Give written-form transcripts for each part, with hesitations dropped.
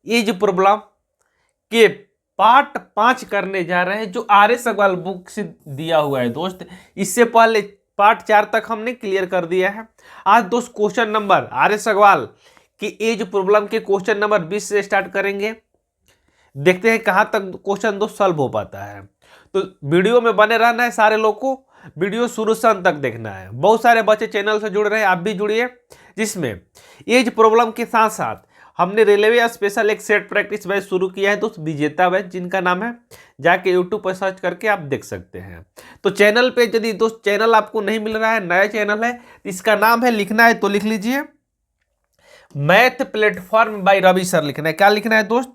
As problem के part 5 करने जा रहे हैं जो आर.एस. अग्रवाल बुक से दिया हुआ है दोस्त। इससे पहले पार्ट 4 तक हमने क्लियर कर दिया है। आज दोस्त क्वेश्चन नंबर आर.एस. अग्रवाल की एज प्रॉब्लम के क्वेश्चन नंबर 20 से स्टार्ट करेंगे। देखते हैं कहां तक क्वेश्चन दोस्त सॉल्व हो पाता है। तो वीडियो में बने रहना है, सारे लोग को वीडियो शुरू से अंत तक देखना है। बहुत सारे बच्चे चैनल से जुड़ रहे हैं, आप भी जुड़िए, जिसमें एज प्रॉब्लम के साथ साथ हमने रेलवे स्पेशल एक सेट प्रैक्टिस बैच शुरू किया है दोस्त, विजेता बैच, जिनका नाम है, जाके यूट्यूब पर सर्च करके आप देख सकते हैं। तो चैनल पे यदि दोस्त चैनल आपको नहीं मिल रहा है, नया चैनल है, इसका नाम है, लिखना है तो लिख लीजिए, math platform by Ravi sir लिखना है। क्या लिखना है दोस्त?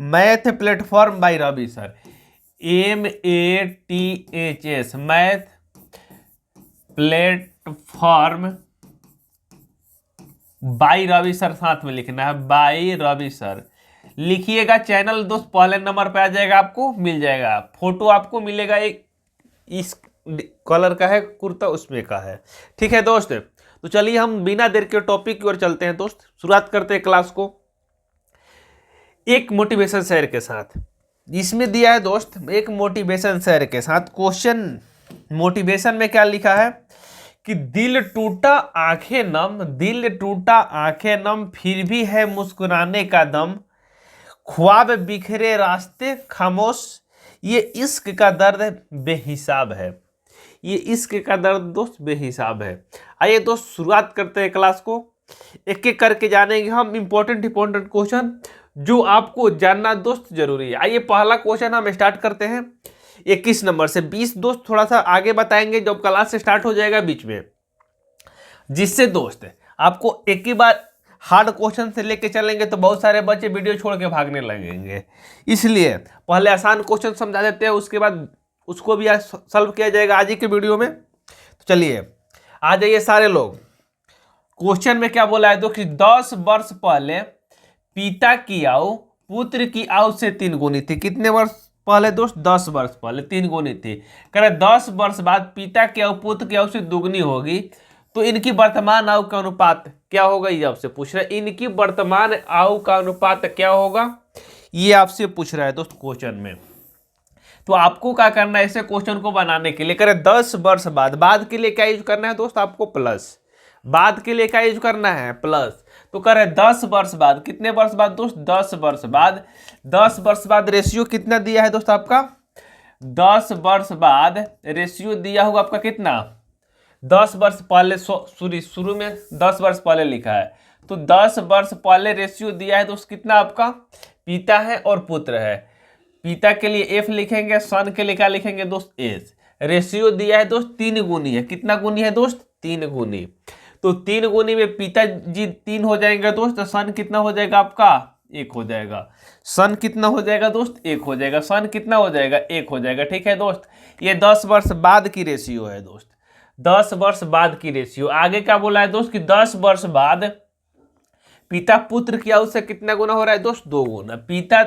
Math platform by Ravi sir, MATHS, math platform by Ravi sir, साथ में लिखना है बाय रवि सर। लिखिएगा, चैनल दोस्त पहले नंबर पे आ जाएगा, आपको मिल जाएगा। फोटो आपको मिलेगा, एक इस कलर का है कुर्ता, उसमें का है, ठीक है दोस्त। तो चलिए हम बिना देर के टॉपिक की ओर चलते हैं दोस्त, शुरुआत करते हैं क्लास को एक मोटिवेशन शेयर के साथ। इसमें दिया है दोस्त एक मोटिवेशन शेयर के साथ क्वेश्चन। मोटिवेशन में क्या लिखा है कि दिल टूटा आंखें नम, दिल टूटा आंखें नम, फिर भी है मुस्कुराने का दम, ख्वाब बिखरे रास्ते खामोश, ये इश्क का दर्द बेहिसाब है। ये इश्क का दर्द दोस्त बेहिसाब है। आइए दोस्त शुरुआत करते हैं क्लास को, एक एक करके जानेंगे हम इंपॉर्टेंट क्वेश्चन जो आपको जानना दोस्त जरूरी है। आइए पहला क्वेश्चन हम स्टार्ट करते हैं 21 नंबर से। 20 दोस्त थोड़ा सा आगे बताएंगे जब क्लास से स्टार्ट हो जाएगा बीच में, जिससे दोस्त आपको एक ही बार हार्ड क्वेश्चन से लेके चलेंगे तो बहुत सारे बच्चे वीडियो छोड़ के भागने लगेंगे। इसलिए पहले आसान क्वेश्चन समझा देते हैं, उसके बाद उसको भी आज सॉल्व किया जाएगा आज ही के वीडियो में। तो चलिए आ जाइए सारे लोग। क्वेश्चन में क्या बोला है तो कि 10 वर्ष पहले पिता की आयु पुत्र की आयु से 3 गुनी थी। कितने वर्ष पहले दोस्त? 10 वर्ष पहले 3 गुनी थी। कह रहे 10 वर्ष बाद पिता की आयु पुत्र की आयु से दुगनी होगी, तो इनकी वर्तमान आयु का अनुपात क्या होगा, ये आपसे पूछ रहा है। इनकी वर्तमान आयु का अनुपात क्या होगा, ये आपसे पूछ रहा है दोस्त क्वेश्चन में। तो आपको क्या करना है ऐसे क्वेश्चन को बनाने के लिए, कह रहे 10 वर्ष बाद के लिए क्या यूज करना है दोस्त, आपको प्लस, बाद के लिए क्या यूज करना है, प्लस। तो कह रहे 10 वर्ष बाद, कितने वर्ष बाद दोस्त? 10 वर्ष बाद। 10 वर्ष बाद रेशियो कितना दिया है दोस्त आपका? 10 वर्ष बाद रेशियो दिया होगा आपका कितना? 10 वर्ष पहले, शुरू में 10 वर्ष पहले लिखा है, तो 10 वर्ष पहले रेशियो दिया है दोस्त कितना आपका? पिता है और पुत्र है। पिता के लिए F लिखेंगे, सन के लिए क्या लिखेंगे दोस्त? S। रेशियो दिया है दोस्त 3 गुनी है। कितना गुनी है दोस्त? 3 गुनी। तो 3 गुनी में पिताजी 3 हो जाएंगे दोस्त, तो सन कितना हो जाएगा आपका? 1 हो जाएगा। सन कितना हो जाएगा दोस्त? 1 हो जाएगा। सन कितना हो जाएगा? 1 हो जाएगा। ठीक है दोस्त, ये 10 वर्ष बाद की रेशियो है दोस्त, 10 वर्ष बाद की रेशियो। आगे क्या बोला है दोस्त कि 10 वर्ष बाद पिता पुत्र की आयु से कितना गुना हो रहा है दोस्त? 2 गुना। पिता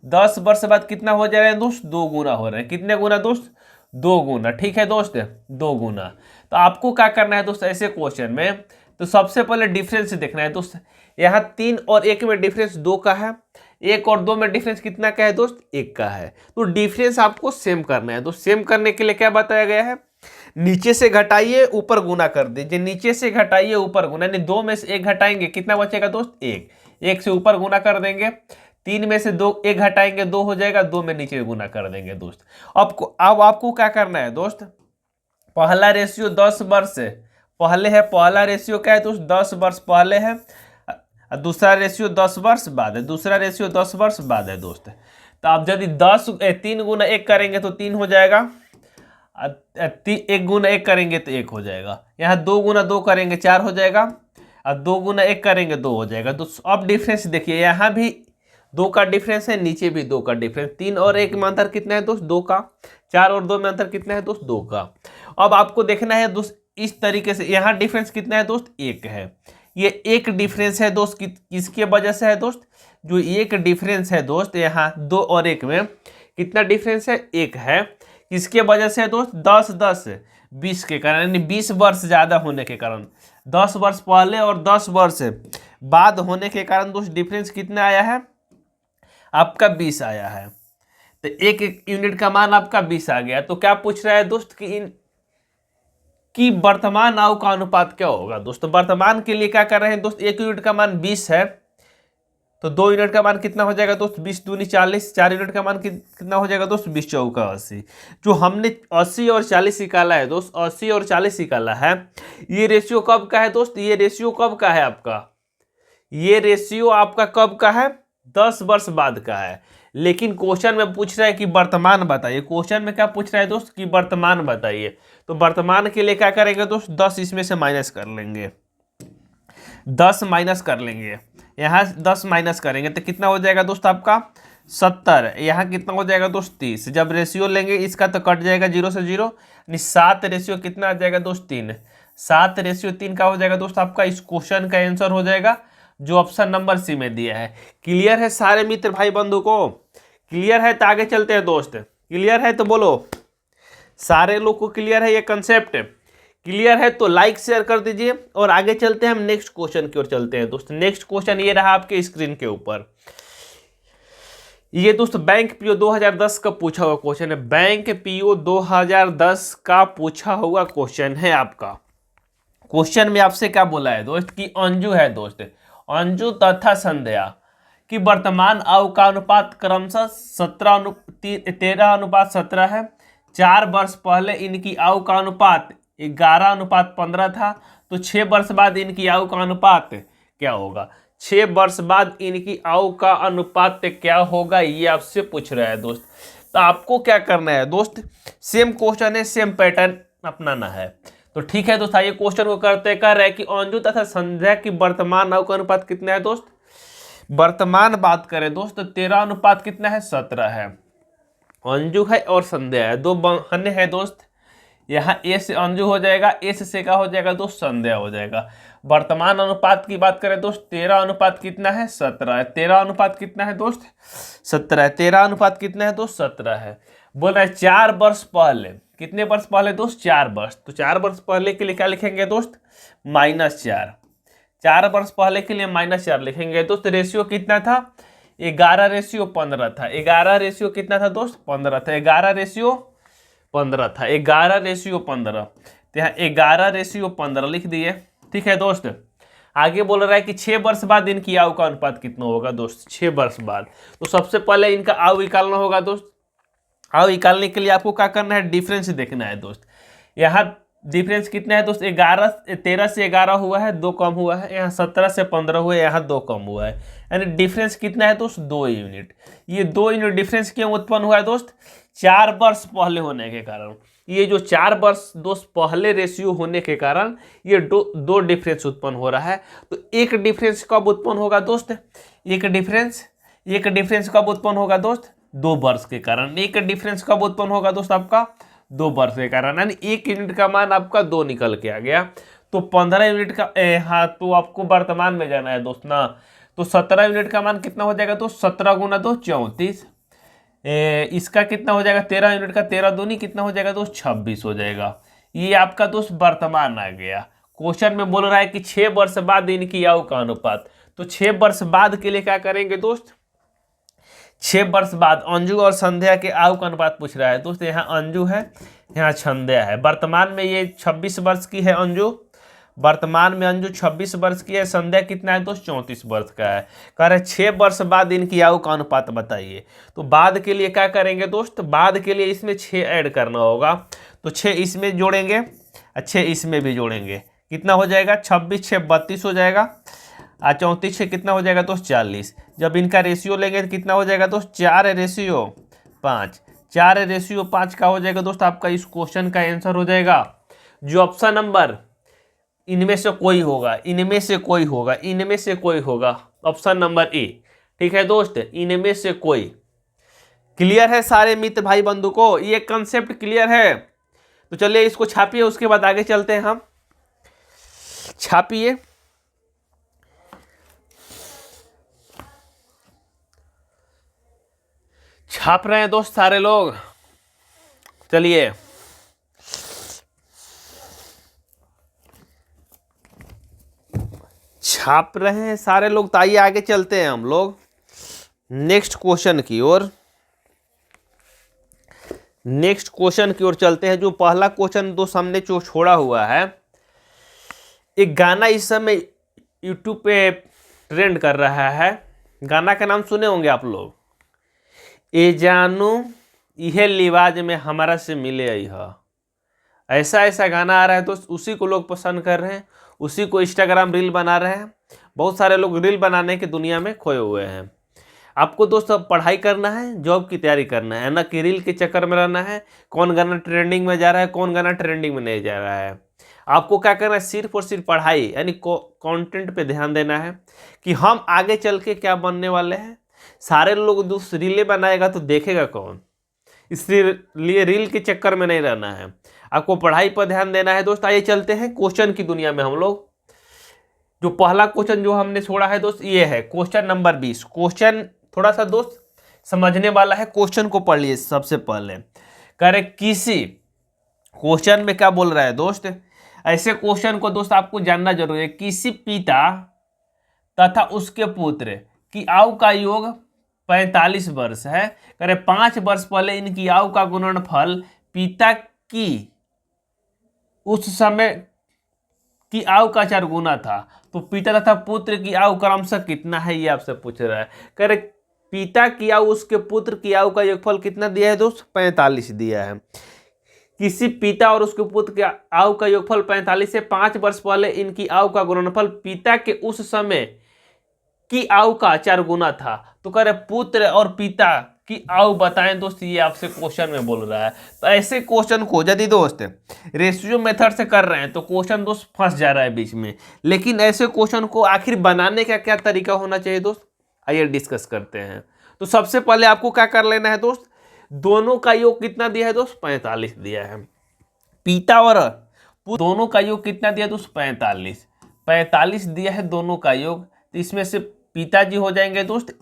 10 वर्ष बाद कितना हो जा रहा है दोस्त? 2 गुना हो रहा है। कितने गुना दोस्त? 2 गुना। ठीक है दोस्त, 2 गुना। तो आपको क्या करना है दोस्त ऐसे क्वेश्चन में, तो सबसे पहले डिफरेंस देखना है दोस्त। यहाँ 3 और 1 में डिफरेंस 2 का है, 1 और 2 में डिफरेंस कितना का है दोस्त? 1 का है। तो डिफरेंस आपको सेम करना है। तो सेम करने के लिए क्या बताया गया है, नीचे से घटाइए ऊपर गुना कर दीजिए। नीचे से घटाइए ऊपर गुना, यानी 2 में से 1 घटाएंगे, कितना बचेगा दोस्त? 1। 1 से ऊपर गुना कर देंगे, 3 में से 1 घटाएंगे 2 हो जाएगा, 2 में नीचे गुना कर देंगे दोस्त। अब आपको क्या करना है दोस्त, पहला रेशियो 10 वर्ष पहले है। पहला रेशियो क्या है दोस्त? 10 वर्ष पहले है। दूसरा रेशियो 10 वर्ष बाद है। दूसरा रेशियो 10 वर्ष बाद है दोस्त। तो आप यदि 3 गुना 1 करेंगे तो 3 हो जाएगा, 1 गुना 1 करेंगे तो 1 हो जाएगा। यहाँ 2 गुना 2 करेंगे 4 हो जाएगा, और 2 गुना 1 करेंगे 2 हो जाएगा। तो अब डिफरेंस देखिए, यहाँ भी 2 का डिफरेंस है, नीचे भी 2 का डिफरेंस। 3 और 1 में अंतर कितना है दोस्त? 2 का। 4 और 2 में अंतर कितना है दोस्त? 2 का। अब आपको देखना है दोस्त इस तरीके से, यहाँ डिफरेंस कितना है दोस्त? 1 है। ये एक डिफरेंस है दोस्त, किसके वजह से है दोस्त? जो एक डिफरेंस है दोस्त, यहाँ 2 और 1 में कितना डिफरेंस है? 1 है। किसके वजह से है दोस्त? 10 10 20 के कारण, यानी 20 वर्ष ज़्यादा होने के कारण। 10 वर्ष पहले और 10 वर्ष बाद होने के कारण दोस्त डिफरेंस कितना आया है? आपका 20 आया है, तो एक यूनिट का मान आपका 20 आ गया। तो क्या पूछ रहा है दोस्त कि वर्तमान आय का अनुपात क्या होगा दोस्त। तो वर्तमान के लिए क्या कर रहे हैं दोस्त, एक यूनिट का मान 20 है, तो 2 यूनिट का मान कितना हो जाएगा दोस्त, 20 दूनी 40, 4 यूनिट का मान कितना हो जाएगा दोस्त, 20 चौका 80। जो हमने 80 और 40 निकाला है दोस्त, 80 और 40 निकाला है, ये रेशियो कब का है दोस्त, ये रेशियो कब का है आपका, ये रेशियो आपका कब का है, 10 वर्ष बाद का है। लेकिन क्वेश्चन में पूछ रहा है कि वर्तमान बताइए, क्वेश्चन में क्या पूछ रहा है दोस्त कि वर्तमान बताइए। तो वर्तमान के लिए क्या करेंगे दोस्त, 10 इसमें से माइनस कर लेंगे, 10 माइनस कर लेंगे, यहाँ 10 माइनस करेंगे तो कितना हो जाएगा दोस्त आपका 70, यहाँ कितना हो जाएगा दोस्त 30। जब रेशियो लेंगे इसका तो कट जाएगा 0 से 0, यानी 7 रेशियो कितना आ जाएगा दोस्त 3, 7 रेशियो 3 का हो जाएगा दोस्त आपका इस क्वेश्चन का आंसर हो जाएगा जो ऑप्शन नंबर सी में दिया है। क्लियर है सारे मित्र भाई बंधु को, क्लियर है तो आगे चलते हैं दोस्त, क्लियर है तो बोलो, सारे लोग को क्लियर है ये कंसेप्ट, क्लियर है तो लाइक शेयर कर दीजिए। और आगे चलते हैं हम नेक्स्ट क्वेश्चन की ओर चलते हैं दोस्त। नेक्स्ट क्वेश्चन ये रहा आपके स्क्रीन के ऊपर, ये दोस्त बैंक पीओ 2010 का पूछा हुआ क्वेश्चन है, बैंक पीओ 2010 का पूछा हुआ क्वेश्चन है आपका। क्वेश्चन में आपसे क्या बोला है दोस्त कि अंजू है दोस्त, अंजू तथा संध्या कि वर्तमान आय का अनुपात क्रमशः 13:17 है। 4 वर्ष पहले इनकी आय का अनुपात 11:15 था, तो 6 वर्ष बाद इनकी आय का अनुपात क्या होगा, 6 वर्ष बाद इनकी आय का अनुपात क्या होगा, ये आपसे पूछ रहा है दोस्त। तो आपको क्या करना है दोस्त, सेम क्वेश्चन है, सेम पैटर्न अपनाना है। तो ठीक है दोस्त, आइए क्वेश्चन को करते कर रहे हैं कि अंजू तथा संध्या की वर्तमान आय का अनुपात कितना है दोस्त। वर्तमान बात करें दोस्त, 13 अनुपात कितना है 17 है। अंजू है और संध्या है, 2 बहनें हैं दोस्त, यहाँ ए से अंजू हो जाएगा, ए से क्या हो जाएगा दोस्त, संध्या हो जाएगा। वर्तमान अनुपात की बात करें दोस्त, 13 अनुपात कितना है 17 है, 13 अनुपात कितना है दोस्त 17 है, 13 अनुपात कितना है दोस्त 17 है। बोल रहा है 4 वर्ष पहले, कितने वर्ष पहले दोस्त 4 वर्ष, तो 4 वर्ष पहले के लिए क्या लिखेंगे दोस्त -4, 4 वर्ष पहले के लिए -4 लिखेंगे दोस्त। रेशियो कितना था 11:15 था, 11 रेशियो कितना था दोस्त 15 था, 11:15 था, 11:15, तो यहाँ 11:15 लिख दिए। ठीक है दोस्त, आगे बोल रहा है कि 6 वर्ष बाद इनकी आय का अनुपात कितना होगा दोस्त, 6 वर्ष बाद। तो सबसे पहले इनका आय निकालना होगा दोस्त। आय निकालने के लिए आपको क्या करना है, डिफरेंस देखना है दोस्त। यहाँ डिफरेंस कितना है दोस्त 13 से 11 हुआ है, 2 कम हुआ है, यहाँ 17 से 15 हुआ है, यहाँ 2 कम हुआ है, यानी डिफरेंस कितना है दोस्त 2 यूनिट। ये 2 यूनिट डिफरेंस क्यों उत्पन्न हुआ है दोस्त, 4 वर्ष पहले होने के कारण। ये जो 4 वर्ष दोस्त पहले रेशियो होने के कारण ये दो डिफरेंस उत्पन्न हो रहा है। तो एक डिफरेंस कब उत्पन्न होगा दोस्त, एक डिफरेंस कब उत्पन्न होगा दोस्त 2 वर्ष के कारण। एक डिफरेंस कब उत्पन्न होगा दोस्त आपका 2 वर्ष के कारण, यानी 1 यूनिट का मान आपका 2 निकल के आ गया। तो 15 यूनिट का हाँ, तो आपको वर्तमान में जाना है दोस्त ना। तो 17 यूनिट का मान कितना हो जाएगा तो 17 गुना 2 34, इसका कितना हो जाएगा 13 यूनिट का 13 दूनी कितना हो जाएगा दोस्त 26 हो जाएगा। ये आपका दोस्त वर्तमान आ गया। क्वेश्चन में बोल रहा है कि 6 वर्ष बाद इनकी आय का अनुपात, तो 6 वर्ष बाद के लिए क्या करेंगे दोस्त, 6 वर्ष बाद अंजू और संध्या के आयु का अनुपात पूछ रहा है दोस्त। यहाँ अंजू है, यहाँ संध्या है। वर्तमान में ये 26 वर्ष की है अंजू, वर्तमान में अंजू 26 वर्ष की है, संध्या कितना है दोस्त 34 वर्ष का है। कह रहे 6 वर्ष बाद इनकी आयु का अनुपात बताइए। तो बाद के लिए क्या करेंगे दोस्त, बाद के लिए इसमें 6 ऐड करना होगा, तो 6 इसमें जोड़ेंगे, 6 इसमें भी जोड़ेंगे, कितना हो जाएगा 26 6 32 हो जाएगा, 34 से कितना हो जाएगा दोस्त 40। जब इनका रेशियो लेंगे तो कितना हो जाएगा दोस्त 4:5, 4:5 का हो जाएगा दोस्त आपका इस क्वेश्चन का आंसर हो जाएगा जो ऑप्शन नंबर इनमें से कोई होगा, इनमें से कोई होगा, इनमें से कोई होगा, ऑप्शन नंबर ए। ठीक है दोस्त, इनमें से कोई। क्लियर है सारे मित्र भाई बंधु को, ये कंसेप्ट क्लियर है। तो चलिए इसको छापिए, उसके बाद आगे चलते हैं हम। छापिए, छाप रहे हैं दोस्त सारे लोग, चलिए छाप रहे हैं सारे लोग, तो आइए आगे चलते हैं हम लोग। नेक्स्ट क्वेश्चन की ओर चलते हैं। जो पहला क्वेश्चन दोस्त हमने जो छोड़ा हुआ है, एक गाना इस समय यूट्यूब पे ट्रेंड कर रहा है। गाना का नाम सुने होंगे आप लोग, ए जानू इहे लिवाज में हमारा से मिले यह। ऐसा गाना आ रहा है दोस्त, उसी को लोग पसंद कर रहे हैं, उसी को इंस्टाग्राम रील बना रहे हैं। बहुत सारे लोग रील बनाने की दुनिया में खोए हुए हैं। आपको दोस्त अब पढ़ाई करना है, जॉब की तैयारी करना है ना कि रील के चक्कर में रहना है। कौन गाना ट्रेंडिंग में जा रहा है, कौन गाना ट्रेंडिंग में नहीं जा रहा है। आपको क्या करना है, सिर्फ और सिर्फ पढ़ाई यानी कंटेंट पे ध्यान देना है कि हम आगे चल के क्या बनने वाले हैं। सारे लोग दोस्त रीलें बनाएगा तो देखेगा कौन, इसलिए रील के चक्कर में नहीं रहना है, आपको पढ़ाई पर ध्यान देना है दोस्त। आइए चलते हैं क्वेश्चन की दुनिया में हम लोग। जो पहला क्वेश्चन जो हमने छोड़ा है दोस्त, ये है क्वेश्चन नंबर 20। क्वेश्चन थोड़ा सा दोस्त समझने वाला है, क्वेश्चन को पढ़ लिए सबसे पहले। करे किसी क्वेश्चन में क्या बोल रहा है दोस्त, ऐसे क्वेश्चन को दोस्त आपको जानना जरूरी है। किसी पिता तथा उसके पुत्र की आयु का योग 45 वर्ष है। करे 5 वर्ष पहले इनकी आयु का गुणनफल पिता की उस समय की आयु का 4 गुना था। तो पिता तथा पुत्र की आयु क्रमशः कितना है, ये आपसे पूछ रहा है। करे पिता की आयु उसके पुत्र की आयु का योगफल कितना दिया है दोस्त, 45 दिया है। किसी पिता और उसके पुत्र के आयु का योगफल 45 है। 5 वर्ष पहले इनकी आयु का गुणनफल पिता के उस समय की आयु का 4 गुना था। तो कह रहे पुत्र और पिता की आयु बताएं दोस्त, ये आपसे क्वेश्चन में बोल रहा है। तो ऐसे क्वेश्चन को यदि दोस्त रेशियो मेथड से कर रहे हैं तो क्वेश्चन दोस्त फंस जा रहा है बीच में। लेकिन ऐसे क्वेश्चन को आखिर बनाने का क्या तरीका होना चाहिए दोस्त, आइए डिस्कस करते हैं। तो सबसे पहले आपको क्या कर लेना है दोस्त, दोनों का योग कितना दिया है दोस्त, 45 दिया है। पिता और दोनों का योग कितना दिया दोस्त, 45 दिया है दोनों का योग। तो इसमें से पिताजी हो जाएंगे दोस्त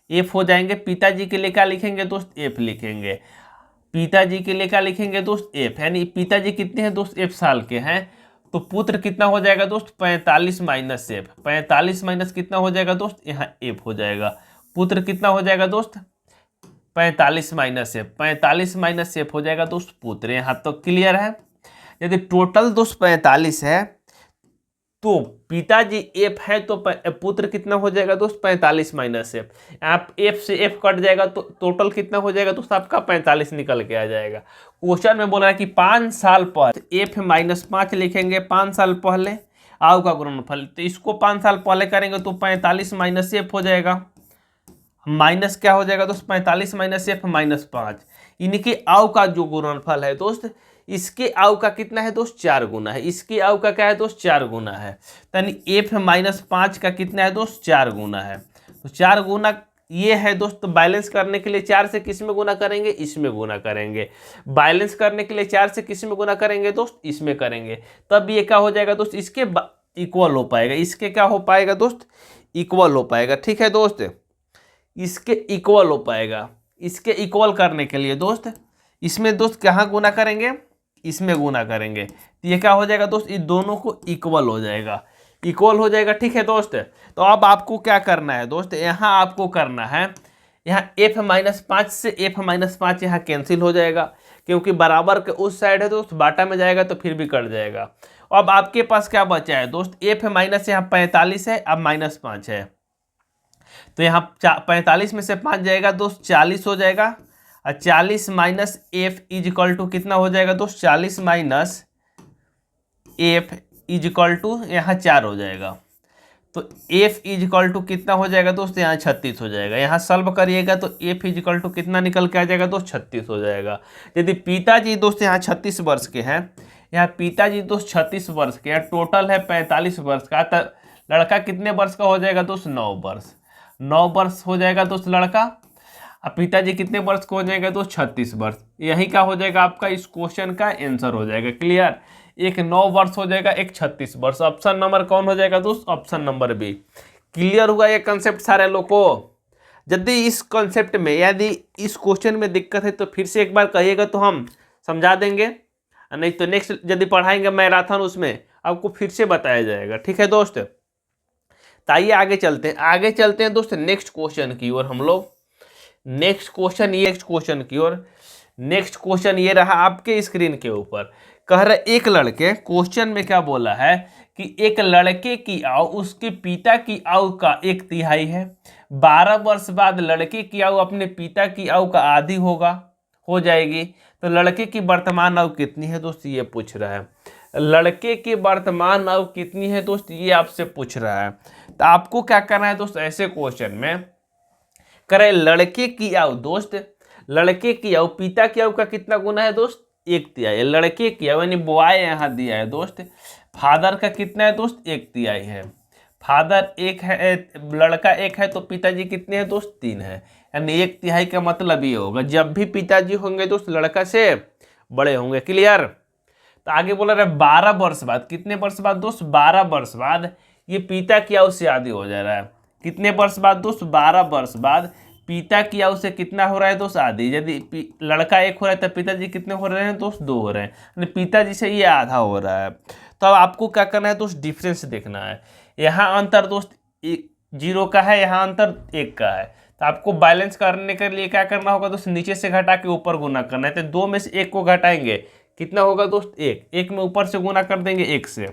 एफ हो जाएंगे। पिताजी के लिए क्या लिखेंगे दोस्त, एफ लिखेंगे। पिताजी के लिए क्या लिखेंगे दोस्त, एफ, यानी पिताजी कितने हैं दोस्त, एफ साल के हैं। तो पुत्र कितना हो जाएगा दोस्त, 45 माइनस एफ। 45 माइनस कितना हो जाएगा दोस्त, यहाँ एफ हो जाएगा। पुत्र कितना हो जाएगा दोस्त, 45 माइनस एफ। 45 माइनस एफ हो जाएगा दोस्त पुत्र। यहाँ तो क्लियर है। यदि टोटल दोस्त 45 है तो पिताजी एफ है तो पुत्र कितना हो जाएगा दोस्त, 45 माइनस एफ। आप एफ से एफ कट जाएगा तो टोटल कितना हो जाएगा दोस्त, आपका 45 निकल के आ जाएगा। क्वेश्चन में बोल रहा है कि 5 साल पहले एफ माइनस 5 लिखेंगे, 5 साल पहले आयु का गुणनफल। तो इसको 5 साल पहले करेंगे तो 45 माइनस एफ हो जाएगा। माइनस क्या हो जाएगा दोस्त, 45 माइनस एफ माइनस 5। इनके आयु का जो गुणनफल है दोस्त, इसके आयु का कितना है दोस्त, 4 गुना है। इसके आयु का क्या है दोस्त, 4 गुना है। यानी एफ माइनस 5 का कितना है दोस्त, 4 गुना है। तो 4 गुना ये है दोस्त। तो बैलेंस करने के लिए 4 से किस में गुना करेंगे, इसमें गुना करेंगे। बैलेंस करने के लिए 4 से किस में गुना करेंगे दोस्त, इसमें करेंगे। तब ये क्या हो जाएगा दोस्त, इसके इक्वल हो पाएगा। इसके क्या हो पाएगा दोस्त, इक्वल हो पाएगा। ठीक है दोस्त, इसके इक्वल हो पाएगा। इसके इक्वल करने के लिए दोस्त इसमें दोस्त कहाँ गुना करेंगे, इसमें गुना करेंगे। तो ये क्या हो जाएगा दोस्त, ये दोनों को इक्वल हो जाएगा, इक्वल हो जाएगा। ठीक है दोस्त। तो अब आपको क्या करना है दोस्त, यहाँ आपको करना है, यहाँ एफ माइनस 5 से एफ माइनस 5 यहाँ कैंसिल हो जाएगा, क्योंकि बराबर के उस साइड है दोस्त, बाटा में जाएगा तो फिर भी कट जाएगा। अब आपके पास क्या बचा है दोस्त, एफ माइनस यहाँ 45 है, अब माइनस 5 है। तो यहाँ 45 में से 5 जाएगा दोस्त, 40 हो जाएगा। और 40 minus F is equal to कितना हो जाएगा दोस्त, 40 minus F is equal to यहाँ 4 हो जाएगा। तो एफ इज इक्वल टू कितना हो जाएगा दोस्त, यहाँ 36 हो जाएगा। यहाँ सॉल्व करिएगा तो एफ इज इक्वल टू कितना निकल के आ जाएगा दोस्त, 36 हो जाएगा। यदि पिताजी दोस्त यहाँ 36 वर्ष के हैं, यहाँ पिताजी दोस्त 36 वर्ष के हैं, टोटल है 45 वर्ष का, तो लड़का कितने वर्ष का हो जाएगा दोस्त, 9 वर्ष। 9 वर्ष हो जाएगा दोस्त लड़का। अब पिताजी कितने वर्ष का हो जाएगा दोस्त, 36 वर्ष। यही क्या हो जाएगा आपका इस क्वेश्चन का आंसर हो जाएगा। क्लियर, एक 9 वर्ष हो जाएगा, एक 36 वर्ष। ऑप्शन नंबर कौन हो जाएगा दोस्त, ऑप्शन नंबर बी। क्लियर हुआ ये कंसेप्ट सारे लोग को। यदि इस कंसेप्ट में यदि इस क्वेश्चन में दिक्कत है तो फिर से एक बार कहिएगा तो हम समझा देंगे, नहीं तो नेक्स्ट यदि पढ़ाएंगे मैराथन उसमें आपको फिर से बताया जाएगा। ठीक है दोस्त। तो आइए आगे चलते हैं दोस्त नेक्स्ट क्वेश्चन की ओर हम लोग। नेक्स्ट क्वेश्चन ये रहा आपके स्क्रीन के ऊपर। कह रहा एक लड़के, क्वेश्चन में क्या बोला है कि एक लड़के की आयु उसके पिता की आयु का 1/3 है। 12 वर्ष बाद लड़के की आयु अपने पिता की आयु का आधी हो जाएगी। तो लड़के की वर्तमान आयु कितनी है दोस्त, ये पूछ रहा है। लड़के की वर्तमान आयु कितनी है दोस्त, ये आपसे पूछ रहा है। तो आपको क्या करना है दोस्त, ऐसे क्वेश्चन में करें लड़के की आयु दोस्त, लड़के की आयु पिता की आयु का कितना गुना है दोस्त, 1/3। लड़के की आयु यानी बॉय यहाँ दिया है दोस्त, फादर का कितना है दोस्त, 1/3 है। फादर 1 है, लड़का 1 है, तो पिताजी कितने हैं दोस्त, 3 है। यानी 1/3 का मतलब ये होगा जब भी पिताजी होंगे दोस्त लड़का से बड़े होंगे। क्लियर। तो आगे बोला रहा है 12 वर्ष बाद, कितने वर्ष बाद दोस्त, 12 वर्ष बाद ये पिता की आयु से आधी हो जा रहा है। कितने वर्ष बाद दोस्त, 12 वर्ष बाद पिता की आयु से कितना हो रहा है दोस्त, आधी। यदि लड़का 1 हो रहा है तो पिताजी कितने हो रहे हैं दोस्त, 2 हो रहे हैं, यानी पिताजी से ये आधा हो रहा है। तो अब आपको क्या करना है दोस्त, डिफरेंस देखना है। यहाँ अंतर दोस्त 0 का है, यहाँ अंतर 1 का है। तो आपको बैलेंस करने के लिए क्या करना होगा दोस्त, नीचे से घटा के ऊपर गुना करना है। तो 2 में से 1 को घटाएंगे, कितना होगा दोस्त, 1 में ऊपर से गुना कर देंगे 1 से।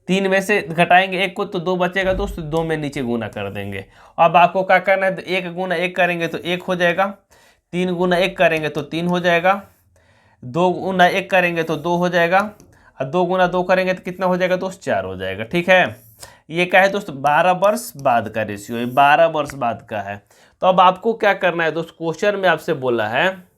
3 में से घटाएंगे 1 को तो 2 बचेगा दोस्त, 2 में नीचे गुना कर देंगे। अब आपको क्या करना है, तो 1 गुना 1 करेंगे तो 1 हो जाएगा, 3 गुना 1 करेंगे तो 3 हो जाएगा, 2 गुना 1 करेंगे तो 2 हो जाएगा, और 2 गुना 2 करेंगे तो कितना हो जाएगा दोस्त, 4 हो जाएगा। ठीक है। ये क्या है दोस्त, 12 वर्ष बाद का रेशियो है, 12 वर्ष बाद का है। तो अब आपको क्या करना है दोस्त, क्वेश्चन में आपसे बोला है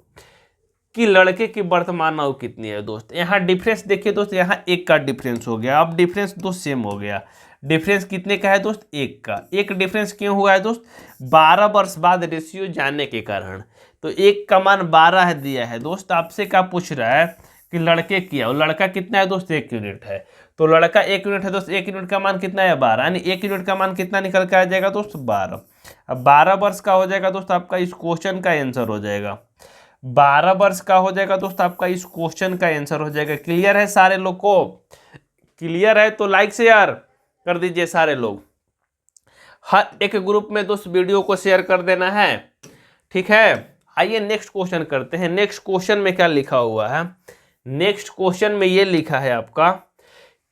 कि लड़के की वर्तमान आयु कितनी है दोस्त। यहाँ डिफरेंस देखिए दोस्त, यहाँ 1 का डिफरेंस हो गया। अब डिफरेंस दोस्त सेम हो गया। डिफरेंस कितने का है दोस्त, 1 का। 1 डिफरेंस क्यों हुआ है दोस्त, 12 वर्ष बाद रेशियो जानने के कारण। तो 1 का मान 12 है दिया है दोस्त। आपसे क्या पूछ रहा है कि लड़के की आयु, लड़का कितना है दोस्त, 1 यूनिट है। तो लड़का 1 यूनिट है दोस्त, 1 यूनिट का मान कितना है, 12, यानी 1 यूनिट का मान कितना निकल के आ जाएगा दोस्त, 12। अब 12 वर्ष का हो जाएगा दोस्त आपका इस क्वेश्चन का आंसर हो जाएगा। 12 वर्ष का हो जाएगा दोस्त आपका इस क्वेश्चन का आंसर हो जाएगा। क्लियर है सारे लोग को, क्लियर है तो लाइक शेयर कर दीजिए सारे लोग। हर एक ग्रुप में दोस्त वीडियो को शेयर कर देना है। ठीक है। आइए नेक्स्ट क्वेश्चन करते हैं। नेक्स्ट क्वेश्चन में क्या लिखा हुआ है, नेक्स्ट क्वेश्चन में ये लिखा है आपका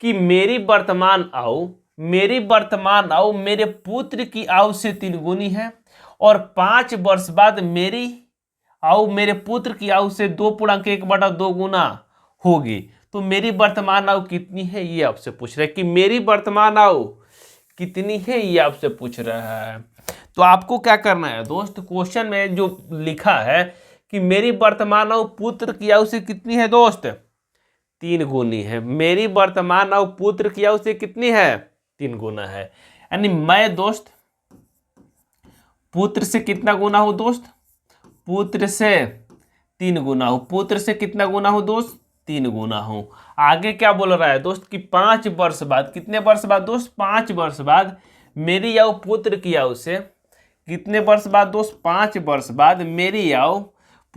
कि मेरी वर्तमान आयु मेरे पुत्र की आयु से 3 गुनी है, और 5 वर्ष बाद मेरी आयु मेरे पुत्र की आयु से 2.1/2 गुना होगी। तो मेरी वर्तमान आयु कितनी है, ये आपसे पूछ रहा है कि मेरी वर्तमान आयु कितनी है, ये आपसे पूछ रहा है। तो आपको क्या करना है दोस्त, क्वेश्चन में जो लिखा है कि मेरी वर्तमान आयु पुत्र की आयु से कितनी है दोस्त, 3 गुनी है। मेरी वर्तमान आयु पुत्र की आयु से कितनी है, 3 गुना है। यानी मैं दोस्त पुत्र से कितना गुना हूं दोस्त, पुत्र से 3 गुना हूं। पुत्र से कितना गुना हूं दोस्त, 3 गुना हूं। आगे क्या बोल रहा है दोस्त कि 5 वर्ष बाद, कितने वर्ष बाद दोस्त, 5 वर्ष बाद मेरी आयु पुत्र की आयु से, कितने वर्ष बाद दोस्त, 5 वर्ष बाद मेरी आयु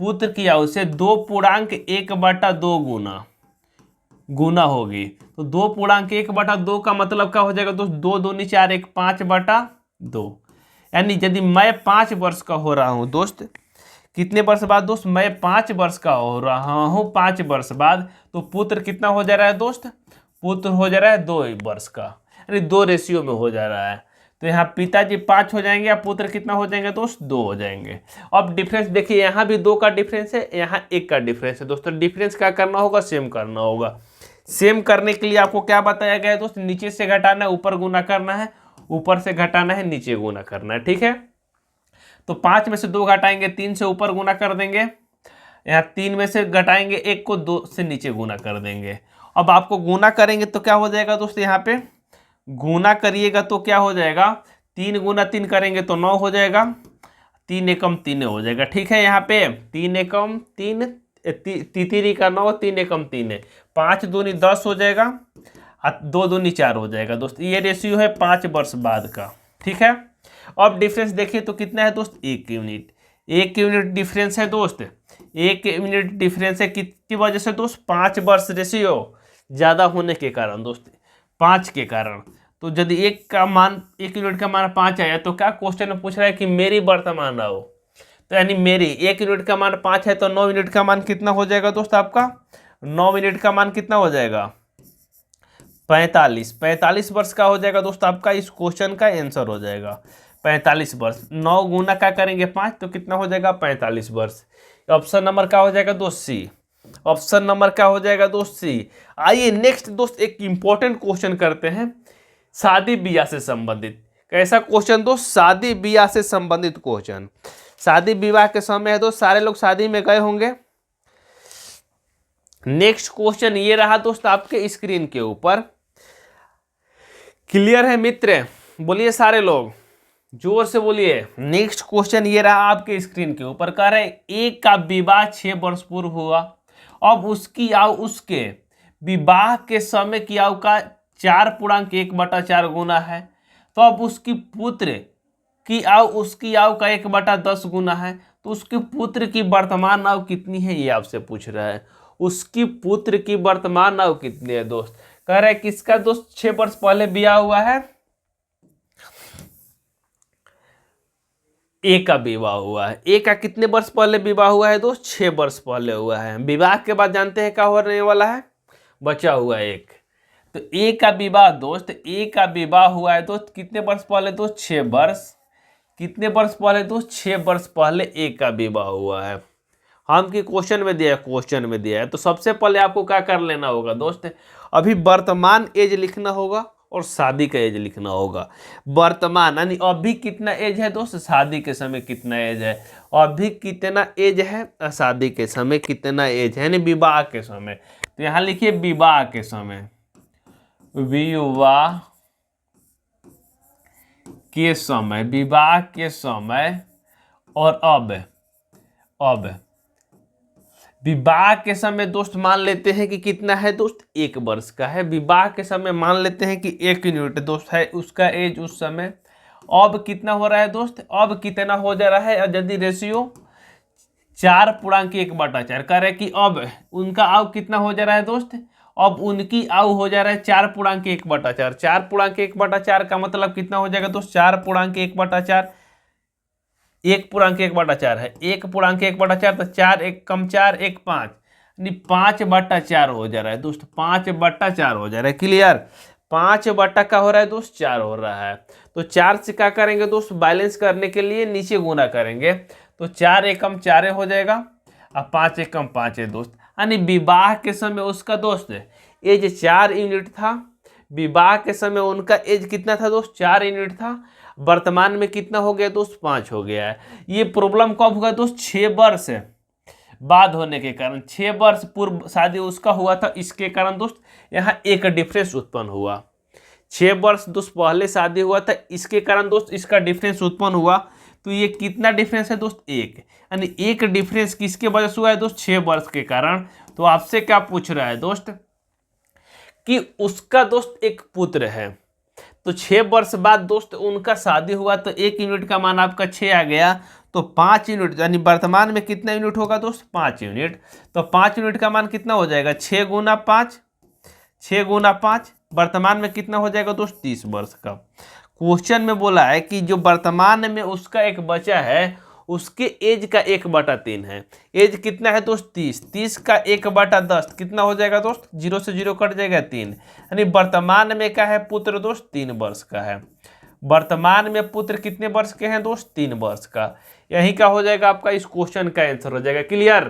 पुत्र की आयु से 2.1/2 गुना होगी। तो 2.1/2 का मतलब क्या हो जाएगा दोस्त, 2 दूनी 4, 1 5/2। यानी यदि मैं 5 वर्ष का हो रहा हूं दोस्त, कितने वर्ष बाद दोस्त, मैं 5 वर्ष का हो रहा हूं 5 वर्ष बाद, तो पुत्र कितना हो जा रहा है दोस्त, पुत्र हो जा रहा है 2 वर्ष का, यानी 2 रेशियो में हो जा रहा है। तो यहाँ पिताजी 5 हो जाएंगे, या पुत्र कितना हो जाएंगे दोस्त, 2 हो जाएंगे। अब डिफरेंस देखिए, यहाँ भी 2 का डिफरेंस है, यहाँ 1 का डिफरेंस है दोस्तों। डिफरेंस क्या करना होगा, सेम करना होगा। सेम करने के लिए आपको क्या बताया गया है दोस्त, नीचे से घटाना है, ऊपर गुना करना है, ऊपर से घटाना है, नीचे गुना करना है। ठीक है। तो 5 में से 2 घटाएंगे, 3 से ऊपर गुना कर देंगे, यहाँ 3 में से घटाएंगे 1 को, 2 से नीचे गुना कर देंगे। अब आपको गुना करेंगे तो क्या हो जाएगा दोस्त, यहाँ पे गुना करिएगा तो क्या हो जाएगा, 3 गुना 3 करेंगे तो 9 हो जाएगा, 3 एकम 3 हो जाएगा। ठीक है। यहाँ पे 3 एकम 3, तितिरी का 9, 3 एकम 3, 5 दूनी 10 हो जाएगा, 2 दूनी 4 हो जाएगा दोस्त। ये रेशियो है 5 वर्ष बाद का। ठीक है। अब डिफरेंस देखिए तो कितना है दोस्त, 1 यूनिट। 1 यूनिट डिफरेंस है दोस्त, 1 यूनिट डिफरेंस है किसकी वजह से दोस्त, 5 वर्ष रेशियो ज़्यादा होने के कारण दोस्त, 5 के कारण। तो यदि एक का मान 1 यूनिट का मान 5 आया तो क्या क्वेश्चन में पूछ रहा है कि मेरी वर्तमान आओ, तो यानी मेरी 1 यूनिट का मान 5 है तो 9 यूनिट का मान कितना हो जाएगा दोस्त आपका, 9 यूनिट का मान कितना हो जाएगा 45। 45 वर्ष का हो जाएगा दोस्त आपका, इस क्वेश्चन का आंसर हो जाएगा 45 वर्ष। 9 गुना क्या करेंगे 5 तो कितना हो जाएगा 45 वर्ष। ऑप्शन नंबर क्या हो जाएगा दोस्त सी, ऑप्शन नंबर क्या हो जाएगा दोस्त सी। आइए नेक्स्ट दोस्त एक इंपॉर्टेंट क्वेश्चन करते हैं शादी ब्याह से संबंधित। कैसा क्वेश्चन दोस्त, शादी ब्याह से संबंधित क्वेश्चन। शादी विवाह के समय है दोस्त, सारे लोग शादी में गए होंगे। नेक्स्ट क्वेश्चन ये रहा दोस्त आपके स्क्रीन के ऊपर, क्लियर है मित्र, बोलिए सारे लोग जोर से बोलिए। नेक्स्ट क्वेश्चन ये रहा आपके स्क्रीन के ऊपर, कह रहे एक का विवाह 6 वर्ष पूर्व हुआ, अब उसकी आयु उसके विवाह के समय की आयु का 4.1/4 गुना है, तो अब उसकी पुत्र की आयु उसकी आयु का 1/10 गुना है, तो उसके पुत्र की वर्तमान आयु कितनी है, ये आपसे पूछ रहा है। उसकी पुत्र की वर्तमान आयु कितनी है दोस्त, कह रहा है किसका दोस्त 6 वर्ष पहले ब्याह हुआ है, ए का विवाह हुआ है। ए का कितने वर्ष पहले विवाह हुआ है दोस्त, 6 वर्ष पहले हुआ है। विवाह के बाद जानते हैं क्या होने वाला है, बचा हुआ है एक। तो ए का विवाह दोस्त, ए का विवाह हुआ है दोस्त कितने वर्ष पहले दोस्त, 6 वर्ष। कितने वर्ष पहले दोस्त, 6 वर्ष पहले ए का विवाह हुआ है। हम की क्वेश्चन में दिया है, क्वेश्चन में दिया है। तो सबसे पहले आपको क्या कर लेना होगा दोस्त, अभी वर्तमान एज लिखना होगा और शादी का एज लिखना होगा। वर्तमान यानी अभी कितना एज है दोस्त, शादी के समय कितना एज है, अभी कितना एज है, शादी के समय कितना एज है, यानी विवाह के समय। तो यहाँ लिखिए विवाह के समय, विवाह के समय, विवाह के समय। और अब विवाह के समय दोस्त मान लेते हैं कि कितना है दोस्त, 1 वर्ष का है। विवाह के समय मान लेते हैं कि 1 यूनिट दोस्त है उसका एज उस समय। अब कितना हो रहा है दोस्त, अब कितना हो जा रहा है, यदि रेशियो 4.1/4 कह रहे कि अब उनका आयु कितना हो जा रहा है दोस्त, अब उनकी आयु हो जा रहा है 4.1/4। 4.1/4 का मतलब कितना हो जाएगा दोस्त, 4.1/4, 1.1/4 है, 1.1/4 तो 4 1 कम 4 1 5, यानी 5/4 हो जा रहा है दोस्त, 5/4 हो जा रहा है। क्लियर, 5 का हो रहा है दोस्त 4 हो रहा है। तो 4 से क्या करेंगे दोस्त, बैलेंस करने के लिए नीचे गुना करेंगे, तो 4 एकम 4 हो जाएगा, अब 5 एकम 5 है दोस्त। यानी विवाह के समय उसका दोस्त एज 4 यूनिट था, विवाह के समय उनका एज कितना था दोस्त, 4 यूनिट था। वर्तमान में कितना हो गया दोस्त, 5 हो गया है। ये प्रॉब्लम कब होगा दोस्त, 6 वर्ष बाद होने के कारण, 6 वर्ष पूर्व शादी उसका हुआ था, इसके कारण दोस्त यहाँ एक डिफरेंस उत्पन्न हुआ। 6 वर्ष दोस्त पहले शादी हुआ था, इसके कारण दोस्त इसका डिफरेंस उत्पन्न हुआ। तो ये कितना डिफरेंस है दोस्त, 1, यानी एक डिफरेंस किसके वजह से हुआ है दोस्त, 6 वर्ष के कारण। तो आपसे क्या पूछ रहा है दोस्त कि उसका दोस्त एक पुत्र है, तो 6 वर्ष बाद दोस्त उनका शादी हुआ, तो 1 यूनिट का मान आपका 6 आ गया, तो 5 यूनिट यानी वर्तमान में कितना यूनिट होगा दोस्त, 5 यूनिट। तो 5 यूनिट का मान कितना हो जाएगा, 6 गुना 5, 6 गुना 5, वर्तमान में कितना हो जाएगा दोस्त, 30 वर्ष का। क्वेश्चन में बोला है कि जो वर्तमान में उसका एक बचा है उसके एज का 1/3 है। एज कितना है दोस्त, 30, 30 का 1/10 कितना हो जाएगा दोस्त, 0 से 0 कट जाएगा 3, यानी वर्तमान में क्या है पुत्र दोस्त, 3 वर्ष का है। वर्तमान में पुत्र कितने वर्ष के हैं दोस्त, 3 वर्ष का। यही क्या हो जाएगा आपका, इस क्वेश्चन का आंसर हो जाएगा। क्लियर,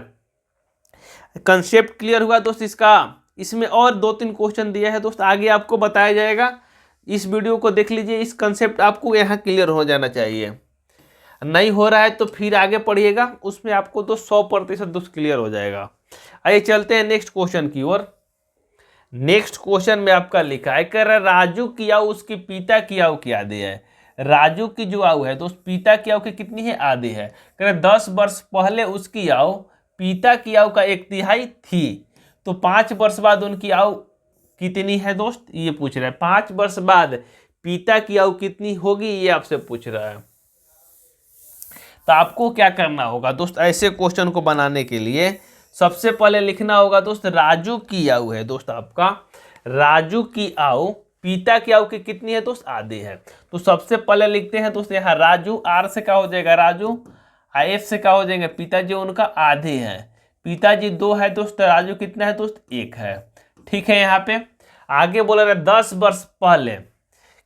कंसेप्ट क्लियर हुआ दोस्त इसका। इसमें और 2-3 क्वेश्चन दिया है दोस्त, आगे आपको बताया जाएगा। इस वीडियो को देख लीजिए, इस कंसेप्ट आपको यहाँ क्लियर हो जाना चाहिए। नहीं हो रहा है तो फिर आगे पढ़िएगा, उसमें आपको तो 100% दोस्त क्लियर हो जाएगा। आइए चलते हैं नेक्स्ट क्वेश्चन की ओर। नेक्स्ट क्वेश्चन में आपका लिखा है, कह रहा राजू की आयु उसके पिता की आयु की आधी है। राजू की जो आयु है दोस्त पिता की आयु की कितनी है, आधी है। कह रहे 10 वर्ष पहले उसकी आयु पिता की आयु का 1/3 थी, तो 5 वर्ष बाद उनकी आयु कितनी है दोस्त, ये पूछ रहा है। 5 वर्ष बाद पिता की आयु कितनी होगी, ये आपसे पूछ रहा है। तो आपको क्या करना होगा दोस्त, ऐसे क्वेश्चन को बनाने के लिए सबसे पहले लिखना होगा दोस्त राजू की आयु है दोस्त आपका, राजू की आयु पिता की आयु की कितनी है दोस्त, आधी है। तो सबसे पहले लिखते हैं दोस्त यहाँ राजू, आर से क्या हो जाएगा राजू, एफ से क्या हो जाएंगे पिताजी उनका आधे है, पिताजी 2 है दोस्त, राजू कितना है दोस्त 1 है। ठीक है। यहाँ पे आगे बोला रहा 10 वर्ष पहले,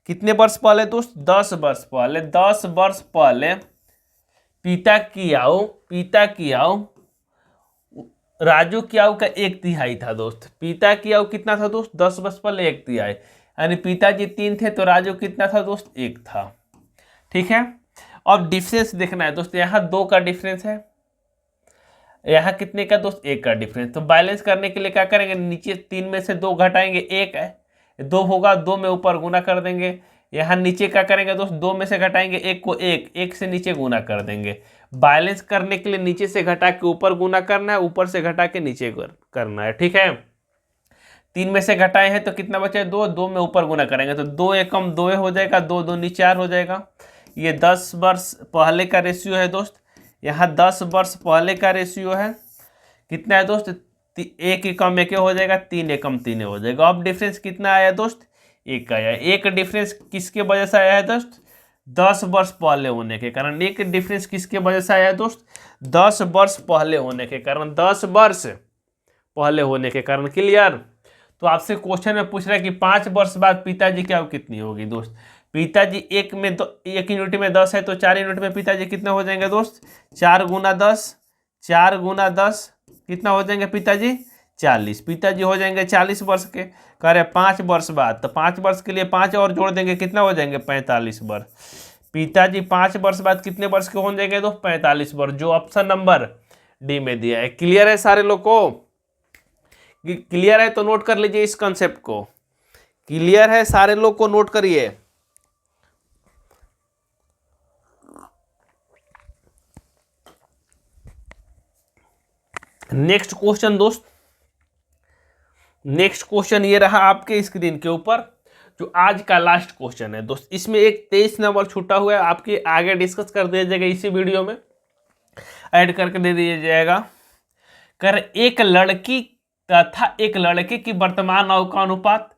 कितने वर्ष पहले दोस्त 10 वर्ष पहले, 10 वर्ष पहले पिता की आयु राजू की आयु का 1/3 था दोस्त। पिता की आयु कितना था दोस्त 10 वर्ष पहले 1/3, यानी पिताजी 3 थे तो राजू कितना था दोस्त 1 था। ठीक है। अब डिफरेंस देखना है दोस्त, यहाँ 2 का डिफरेंस है, यहाँ कितने का दोस्त 1 का डिफरेंस। तो बैलेंस करने के लिए क्या करेंगे, नीचे 3 में से 2 घटाएंगे, 1 है 2 होगा, 2 में ऊपर गुना कर देंगे। यहाँ नीचे क्या करेंगे दोस्त 2 में से घटाएंगे 1 को, 1 से नीचे गुना कर देंगे। बैलेंस करने के लिए नीचे से घटा के ऊपर गुना करना है, ऊपर से घटा के नीचे करना है। ठीक है। 3 में से घटाए हैं तो कितना बचा है 2, 2 में ऊपर गुना करेंगे तो 2 एकम 2 हो जाएगा, 2 2 4 हो जाएगा। ये 10 वर्ष पहले का रेशियो है दोस्त, यहाँ 10 वर्ष पहले का रेशियो है, कितना है दोस्त 1 एकम 1 हो जाएगा, 3 एकम 3 हो जाएगा। अब डिफरेंस कितना आया दोस्त 1 आया। एक डिफरेंस किसके वजह से आया है दोस्त 10 वर्ष पहले होने के कारण। एक डिफरेंस किसके वजह से आया है दोस्त 10 वर्ष पहले होने के कारण, 10 वर्ष पहले होने के कारण। क्लियर। तो आपसे क्वेश्चन में पूछ रहा है कि 5 वर्ष बाद पिताजी की आयु कितनी होगी दोस्त। पिताजी 1 यूनिट में 10 है तो 4 यूनिट में पिताजी कितने हो जाएंगे दोस्त 4 गुना 10, 4 गुना 10 कितना हो जाएंगे पिताजी 40। पिताजी हो जाएंगे 40 वर्ष के। कह रहे 5 वर्ष बाद, तो 5 वर्ष के लिए 5 और जोड़ देंगे, कितना हो जाएंगे 45 वर्ष। पिताजी 5 वर्ष बाद कितने वर्ष के हो जाएंगे तो 45 वर्ष, जो ऑप्शन नंबर डी में दिया है। क्लियर है सारे लोग को। क्लियर है तो नोट कर लीजिए इस कंसेप्ट को। क्लियर है सारे लोग को, नोट करिए। नेक्स्ट क्वेश्चन दोस्त, नेक्स्ट क्वेश्चन ये रहा आपके स्क्रीन के ऊपर, जो आज का लास्ट क्वेश्चन है दोस्त। इसमें एक 23 नंबर छूटा हुआ है, आपके आगे डिस्कस कर दिया जाएगा, इसी वीडियो में ऐड करके दे दिया जाएगा। कर एक लड़की तथा एक लड़के की वर्तमान आयु का अनुपात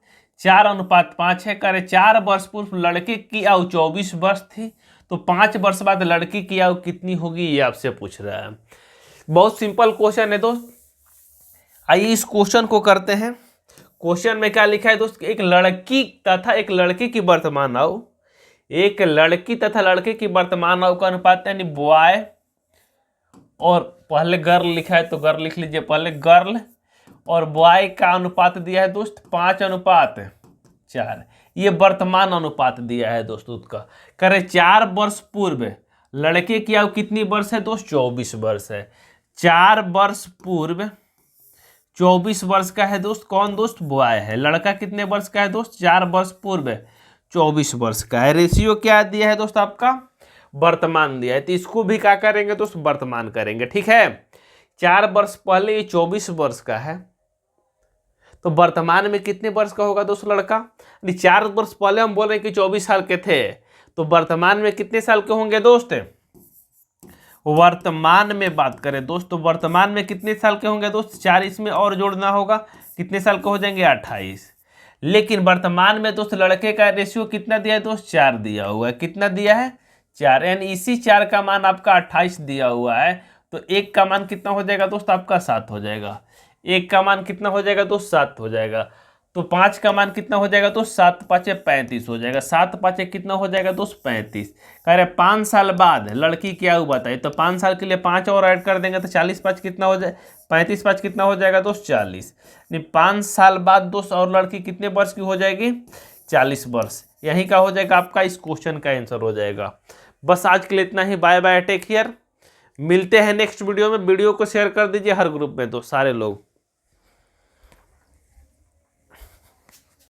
4:5 है। करे 4 वर्ष पूर्व लड़के की आयु 24 वर्ष थी, तो 5 वर्ष बाद लड़की की आयु कितनी होगी, ये आपसे पूछ रहा है। बहुत सिंपल क्वेश्चन है दोस्त। आइए इस क्वेश्चन को करते हैं। क्वेश्चन में क्या लिखा है दोस्त, एक लड़की तथा एक लड़के की वर्तमान आयु, एक लड़की तथा लड़के की वर्तमान आयु का अनुपात यानी बॉय, और पहले गर्ल लिखा है तो गर्ल लिख लीजिए पहले, गर्ल और बॉय का अनुपात दिया है दोस्त 5:4। ये वर्तमान अनुपात दिया है दोस्त उसका। करे 4 वर्ष पूर्व लड़के की आयु कितनी वर्ष है दोस्त 24 वर्ष है। 4 वर्ष पूर्व 24 वर्ष का है दोस्त, कौन दोस्त बॉय है। लड़का कितने वर्ष का है दोस्त 4 वर्ष पूर्व 24 वर्ष का है। रेशियो क्या दिया है दोस्त आपका वर्तमान दिया है, तो इसको भी क्या करेंगे दोस्त वर्तमान करेंगे। ठीक है। 4 वर्ष पहले ये 24 वर्ष का है, तो वर्तमान में कितने वर्ष का होगा दोस्त लड़का। 4 वर्ष पहले हम बोल रहे हैं कि 24 साल के थे, तो वर्तमान में कितने साल के होंगे दोस्त। वर्तमान में बात करें दोस्त तो वर्तमान में कितने साल के होंगे दोस्त 4 इसमें और जोड़ना होगा, कितने साल के हो जाएंगे 28। लेकिन वर्तमान में दोस्त लड़के का रेशियो कितना दिया है दोस्त 4 दिया हुआ है। कितना दिया है 4, यानी इसी 4 का मान आपका 28 दिया हुआ है। तो 1 का मान कितना हो जाएगा दोस्त आपका 7 हो जाएगा। 1 का मान कितना हो जाएगा दोस्त 7 हो जाएगा। तो 5 का मान कितना हो जाएगा दोस्त 7 5 35 हो जाएगा। 7 5 कितना हो जाएगा दोस्त 35। कह रहे 5 साल बाद लड़की की आयु बताइए, तो 5 साल के लिए 5 और ऐड कर देंगे तो 40 5 कितना हो जाए 35 5 कितना हो जाएगा दोस्त 40। 5 साल बाद दोस्त और लड़की कितने वर्ष की हो जाएगी 40 वर्ष। यही का हो जाएगा आपका इस क्वेश्चन का आंसर हो जाएगा। बस आज के लिए इतना ही। Bye bye, take care. मिलते हैं नेक्स्ट वीडियो में। वीडियो को शेयर कर दीजिए हर ग्रुप में तो सारे लोग।